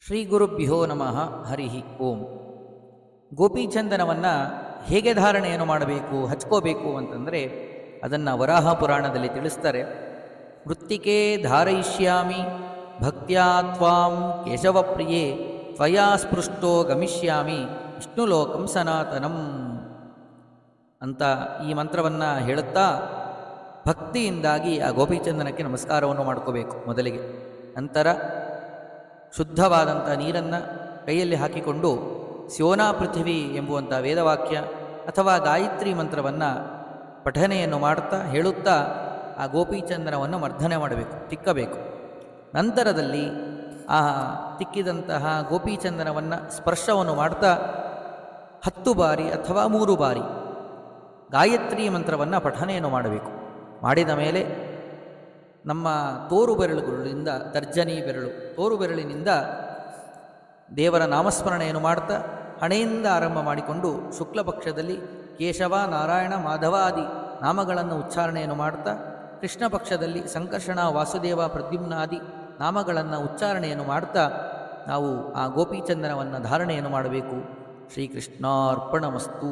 ಶ್ರೀ ಗುರುಭ್ಯೋ ನಮಃ ಹರಿ ಓಂ. ಗೋಪೀಚಂದನವನ್ನು ಹೇಗೆ ಧಾರಣೆಯನ್ನು ಮಾಡಬೇಕು, ಹಚ್ಕೋಬೇಕು ಅಂತಂದರೆ ಅದನ್ನು ವರಾಹ ಪುರಾಣದಲ್ಲಿ ತಿಳಿಸ್ತಾರೆ. ಮೃತ್ತಿಕೆ ಧಾರಯಿಷ್ಯಾಮಿ ಭಕ್ತ್ಯಾ ತ್ವಾಂ ಕೇಶವಪ್ರಿಯೇ ತ್ವಯಾ ಸ್ಪೃಷ್ಟೋ ಗಮಿಷ್ಯಾಮಿ ವಿಷ್ಣುಲೋಕಂ ಸನಾತನಂ ಅಂತ ಈ ಮಂತ್ರವನ್ನು ಹೇಳುತ್ತಾ ಭಕ್ತಿಯಿಂದಾಗಿ ಆ ಗೋಪೀಚಂದನಕ್ಕೆ ನಮಸ್ಕಾರವನ್ನು ಮಾಡ್ಕೋಬೇಕು ಮೊದಲಿಗೆ. ನಂತರ ಶುದ್ಧವಾದಂಥ ನೀರನ್ನು ಕೈಯಲ್ಲಿ ಹಾಕಿಕೊಂಡು ಸ್ಯೋನಾ ಪೃಥಿವಿ ಎಂಬುವಂಥ ವೇದವಾಕ್ಯ ಅಥವಾ ಗಾಯತ್ರಿ ಮಂತ್ರವನ್ನು ಪಠನೆಯನ್ನು ಮಾಡುತ್ತಾ ಹೇಳುತ್ತಾ ಆ ಗೋಪೀಚಂದನವನ್ನು ಮರ್ಧನೆ ಮಾಡಬೇಕು, ತಿಕ್ಕಬೇಕು. ನಂತರದಲ್ಲಿ ಆ ತಿಕ್ಕಿದಂತಹ ಗೋಪೀಚಂದನವನ್ನು ಸ್ಪರ್ಶವನ್ನು ಮಾಡ್ತಾ 10 ಬಾರಿ ಅಥವಾ 3 ಬಾರಿ ಗಾಯತ್ರಿ ಮಂತ್ರವನ್ನು ಪಠನೆಯನ್ನು ಮಾಡಬೇಕು. ಮಾಡಿದ ಮೇಲೆ ನಮ್ಮ ತೋರು ಬೆರಳುಗಳಿಂದ, ತರ್ಜನಿ ಬೆರಳು, ತೋರು ಬೆರಳಿನಿಂದ ದೇವರ ನಾಮಸ್ಮರಣೆಯನ್ನು ಮಾಡ್ತಾ ಹಣೆಯಿಂದ ಆರಂಭ ಮಾಡಿಕೊಂಡು ಶುಕ್ಲ ಪಕ್ಷದಲ್ಲಿ ಕೇಶವ, ನಾರಾಯಣ, ಮಾಧವ ಆದಿ ನಾಮಗಳನ್ನು ಉಚ್ಚಾರಣೆಯನ್ನು ಮಾಡ್ತಾ, ಕೃಷ್ಣ ಪಕ್ಷದಲ್ಲಿ ಸಂಕರ್ಷಣ, ವಾಸುದೇವ, ಪ್ರದ್ಯುಮ್ನಾದಿ ನಾಮಗಳನ್ನು ಉಚ್ಚಾರಣೆಯನ್ನು ಮಾಡ್ತಾ ನಾವು ಆ ಗೋಪೀಚಂದನವನ್ನು ಧಾರಣೆಯನ್ನು ಮಾಡಬೇಕು. ಶ್ರೀಕೃಷ್ಣಾರ್ಪಣಮಸ್ತು.